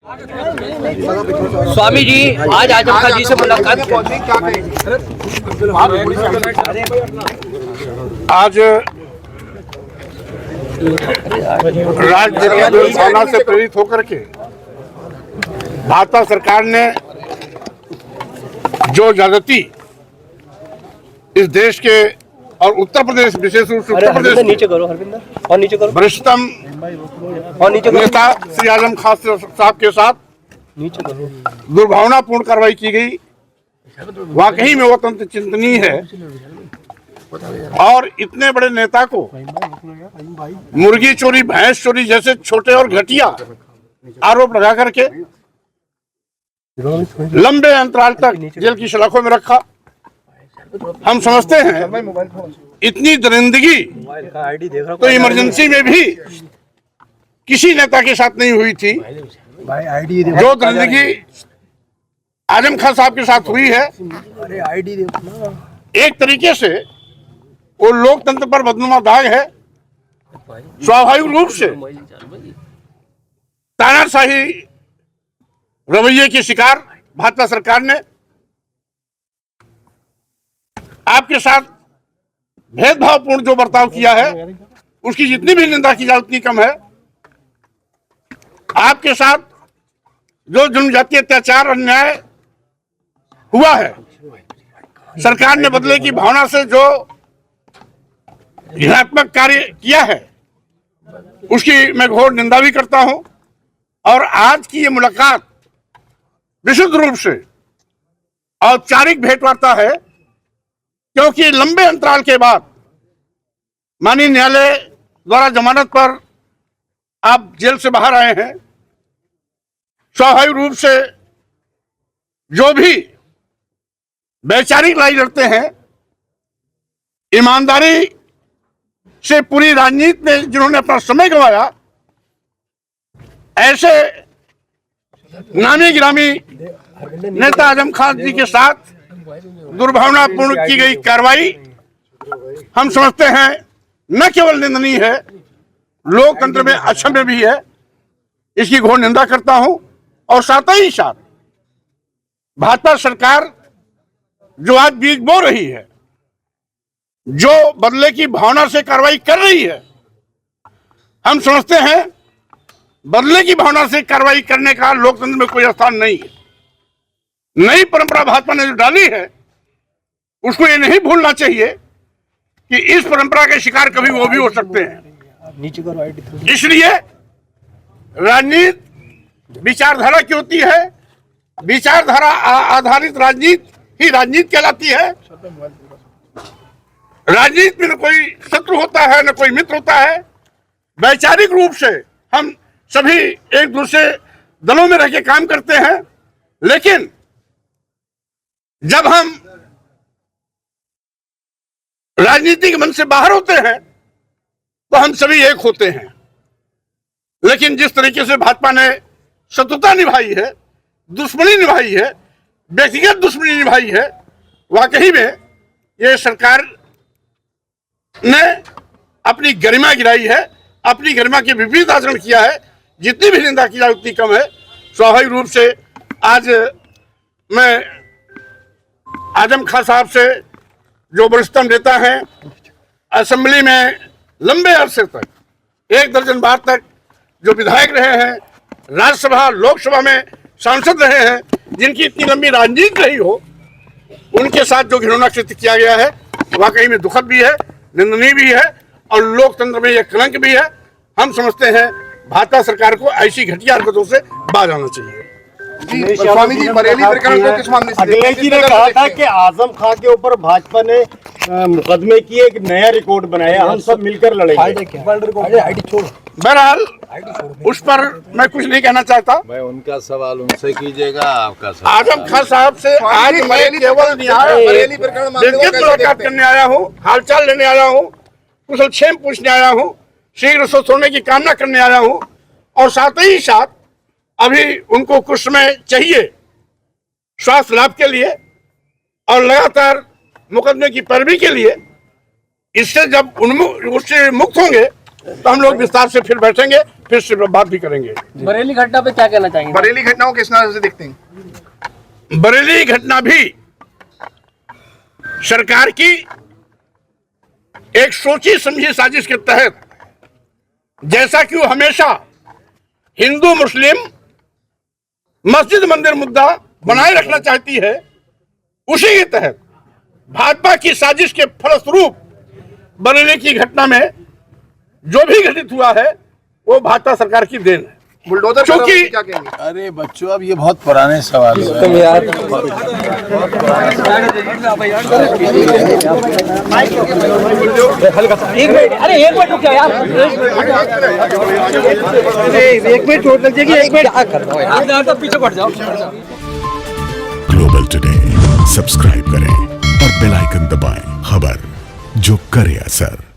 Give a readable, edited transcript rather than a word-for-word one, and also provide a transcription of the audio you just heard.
स्वामी जी आज आजम खान जी से मुलाकात आज राज्य भावना से प्रेरित होकर के भाजपा सरकार ने जो ज्यादती इस देश के और उत्तर प्रदेश, विशेष रूप से उत्तर प्रदेश नीचे करो हरविंदर और नीचे करो वरिष्ठतम और नीचे करो नेता श्री आजम खान साहब के साथ नीचे करो दुर्भावनापूर्ण कार्रवाई की गई। वाकई में वो तंत्र चिंतनीय है और इतने बड़े नेता को मुर्गी चोरी, भैंस चोरी जैसे छोटे और घटिया आरोप लगा करके लंबे अंतराल तक जेल की सलाखों में रखा। हम समझते हैं इतनी दरिंदगी तो इमरजेंसी में भी किसी नेता के साथ नहीं हुई थी। जो दरिंदगी आजम खान साहब के साथ हुई है, एक तरीके से वो लोकतंत्र पर बदनुमा दाग है। स्वाभाविक रूप से तानाशाही रवैये की शिकार भाजपा सरकार ने आपके साथ भेदभावपूर्ण जो बर्ताव किया है, उसकी जितनी भी निंदा की जाए उतनी कम है। आपके साथ जो जनजातीय अत्याचार, अन्याय हुआ है, सरकार ने बदले की भावना से जो घृणात्मक कार्य किया है, उसकी मैं घोर निंदा भी करता हूं। और आज की ये मुलाकात विशुद्ध रूप से औपचारिक भेंटवार्ता है, क्योंकि लंबे अंतराल के बाद माननीय न्यायालय द्वारा जमानत पर आप जेल से बाहर आए हैं। स्वाभाविक रूप से जो भी वैचारिक लड़ाई लड़ते हैं, ईमानदारी से पूरी राजनीति में जिन्होंने अपना समय गंवाया, ऐसे नामी गिरामी नेता आजम खान जी के साथ दुर्भावनापूर्ण की गई कार्रवाई हम समझते हैं न केवल निंदनीय है, लोकतंत्र में अक्षम्य भी है। इसकी घोर निंदा करता हूं। और साथ ही साथ भाजपा सरकार जो आज बीज बो रही है, जो बदले की भावना से कार्रवाई कर रही है, हम समझते हैं बदले की भावना से कार्रवाई करने का लोकतंत्र में कोई स्थान नहीं है। नई परंपरा भाजपा ने जो डाली है, उसको ये नहीं भूलना चाहिए कि इस परंपरा के शिकार कभी वो भी हो सकते हैं। इसलिए राजनीति विचारधारा की होती है, विचारधारा आधारित राजनीति ही राजनीति कहलाती है। राजनीति में न कोई शत्रु होता है, न कोई मित्र होता है। वैचारिक रूप से हम सभी एक दूसरे दलों में रह के काम करते हैं, लेकिन जब हम राजनीतिक मन से बाहर होते हैं तो हम सभी एक होते हैं। लेकिन जिस तरीके से भाजपा ने शत्रुता निभाई है, दुश्मनी निभाई है, व्यक्तिगत दुश्मनी निभाई है, वाकई में ये सरकार ने अपनी गरिमा गिराई है, अपनी गरिमा के विपरीत आचरण किया है। जितनी भी निंदा की जाए उतनी कम है। स्वाभाविक रूप से आज मैं आजम खान साहब से, जो वरिष्ठतम नेता हैं, असेंबली में लंबे अरसे तक 1 दर्जन बार तक जो विधायक रहे हैं, राज्यसभा लोकसभा में सांसद रहे हैं, जिनकी इतनी लंबी राजनीति रही हो, उनके साथ जो घिनौना कृत्य किया गया है, वाकई में दुखद भी है, निंदनीय भी है और लोकतंत्र में यह कलंक भी है। हम समझते हैं भाजपा सरकार को ऐसी घटिया हरकतों से बाज आना चाहिए। स्वामी जी, बरेली प्रकरण को किस मामले से? अखिलेश जी ने कहा था कि आजम खान के ऊपर भाजपा ने मुकदमे की एक नया रिकॉर्ड बनाया, हम सब मिलकर लड़ेंगे। बहरहाल उस पर मैं कुछ नहीं कहना चाहता। मैं उनका सवाल उनसे कीजिएगा, आपका सवाल आजम खान साहब से आज मैं केवल व्यक्तिगत मुलाकात करने आया हूँ, हालचाल लेने आया हूँ, कुशल क्षेम पूछने आया हूँ, शीघ्र स्वस्थ होने की कामना करने आया हूँ। और साथ ही साथ अभी उनको कुछ समय चाहिए स्वास्थ्य लाभ के लिए और लगातार मुकदमे की पैरवी के लिए। इससे जब उससे मुक्त होंगे तो हम लोग विस्तार से फिर बैठेंगे। फिर से बात भी करेंगे। बरेली घटना पे क्या कहना चाहेंगे? बरेली घटनाओं किस नजर से देखते हैं? बरेली घटना भी सरकार की एक सोची समझी साजिश के तहत, जैसा कि वो हमेशा हिंदू मुस्लिम मस्जिद मंदिर मुद्दा बनाए रखना चाहती है, उसी के तहत भाजपा की साजिश के फलस्वरूप बरेली की घटना में जो भी घटित हुआ है वो भाजपा सरकार की देन है। बुलडोजर क्योंकि क्या कहेंगे? अरे बच्चों, अब ये बहुत पुराने सवाल हैं। तुम यार एक मिनट, अरे एक मिनट रुक जाओ यार, एक मिनट छोड़ दीजिए, एक मिनट क्या कर रहे हो यार, पीछे पड़ जाओ। ग्लोबल टुडे सब्सक्राइब करें और बेल आइकन दबाएं, खबर जो करे असर।